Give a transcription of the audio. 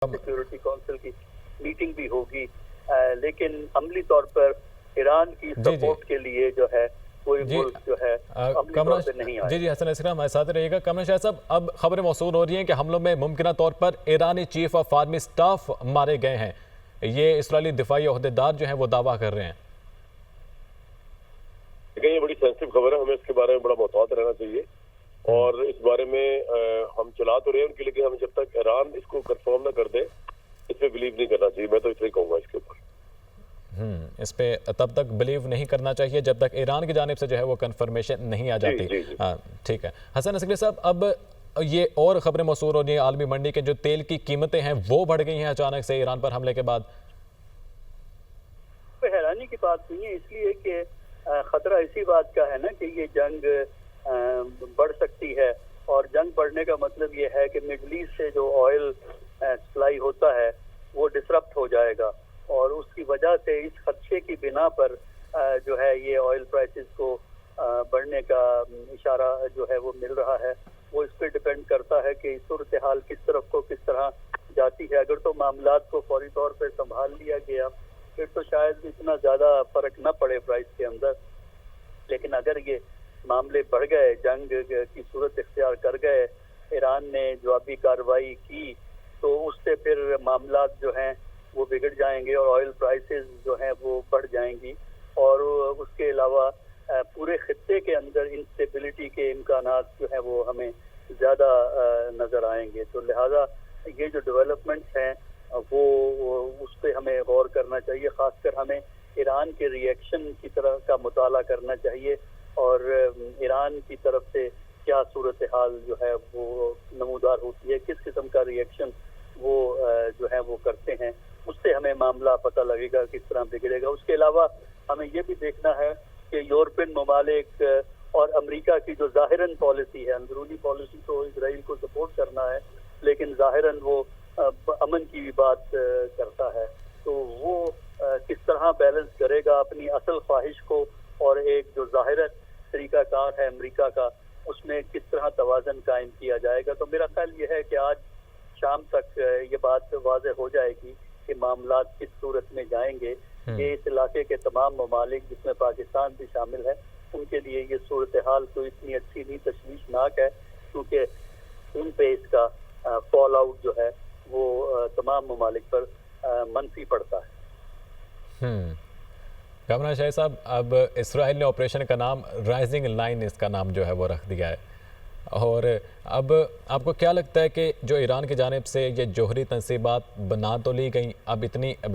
Security council की meeting भी होगी, लेकिन अमली तौर पर ईरान की सपोर्ट के लिए जो है कोई मुल्क जो है अमली तौर पर नहीं आया। जी हसन असलम हमारे साथ रहिएगा। कमरा शाह साहब, अब खबरें मौसूल हो रही हैं कि हमलों में मुमकिन तौर पर ईरानी चीफ ऑफ आर्मी स्टाफ मारे गए हैं। ये इस्राएली दिफाई ओहदेदार जो हैं वो दावा कर रहे हैं। ये बड़ी सेंसिटिव खबर है, हमें इसके बारे में बड़ा मोहतात रहना चाहिए और इस बारे में हम चला तो रहे हैं उनके, लेकिन हमें जब तक ईरान इसको कंफर्म ना कर दे इस पे बिलीव नहीं करना चाहिए। मैं तो इसलिए कहूँगा इसके ऊपर इस पे तब तक बिलीव नहीं करना चाहिए जब तक ईरान की जानिब से जो है वो कंफर्मेशन नहीं आ जाती। ठीक है हसन असगरी साहब, अब ये और खबरें मौसूल हो रही हैं आलमी मंडी के जो तेल की कीमतें हैं वो बढ़ गई हैं अचानक से ईरान पर हमले के बाद। हैरानी की बात नहीं है, इसलिए कि खतरा इसी बात का है ना कि ये जंग बढ़ सकती है, और जंग बढ़ने का मतलब ये है कि मिडल ईस्ट से जो ऑयल सप्लाई होता है वो डिसरप्ट हो जाएगा, और उसकी वजह से इस खदशे की बिना पर जो है ये ऑयल प्राइसेस को बढ़ने का इशारा जो है वो मिल रहा है। वो इस पर डिपेंड करता है कि सूरत हाल किस तरफ को किस तरह जाती है। अगर तो मामलात को फौरी तौर पर संभाल लिया गया फिर तो शायद इतना ज़्यादा फर्क न पड़े प्राइस के अंदर, लेकिन अगर ये मामले बढ़ गए, जंग की सूरत इख्तियार कर गए, ईरान ने जवाबी कार्रवाई की, तो उससे फिर मामलात जो हैं वो बिगड़ जाएंगे और ऑयल प्राइसेस जो हैं वो बढ़ जाएंगी, और उसके अलावा पूरे खित्ते के अंदर इंस्टेबिलिटी के इम्कानात जो हैं वो हमें ज़्यादा नज़र आएंगे। तो लिहाजा ये जो डेवलपमेंट्स हैं वो उस पर हमें गौर करना चाहिए। ख़ासकर हमें ईरान के रिएक्शन की तरह का मुताला करना चाहिए और ईरान की तरफ से क्या सूरत हाल जो है वो नमूदार होती है, किस किस्म का रिएक्शन वो जो है वो करते हैं, उससे हमें मामला पता लगेगा किस तरह बिगड़ेगा। उसके अलावा हमें ये भी देखना है कि यूरोपियन ममालिक और अमेरिका की जो ज़ाहिरन पॉलिसी है, अंदरूनी पॉलिसी तो इसराइल को सपोर्ट करना है, लेकिन ज़ाहिरन वो अमन की भी बात करता है, तो वो किस तरह बैलेंस करेगा अपनी असल ख्वाहिश को और एक जो ज़ाहिर तरीका कार है अमेरिका का, उसमें किस तरह तवाज़न कायम किया जाएगा। तो मेरा ख्याल ये है कि आज शाम तक ये बात वाज़ेह हो जाएगी कि मामलात किस सूरत में जाएंगे। ये इस इलाके के तमाम ममालिक जिसमें पाकिस्तान भी शामिल है, उनके लिए ये सूरत हाल तो इतनी अच्छी नहीं, तशवीशनाक है, क्योंकि उन पे इसका फॉल आउट जो है वो तमाम ममालिक पर मनफी पड़ता है। कमरा शाह साहब, अब इसराइल ने ऑपरेशन का नाम राइजिंग लाइन इसका नाम जो है वो रख दिया है, और अब आपको क्या लगता है कि जो ईरान की जानिब से ये जोहरी तनसीबात बना तो ली गई, अब इतनी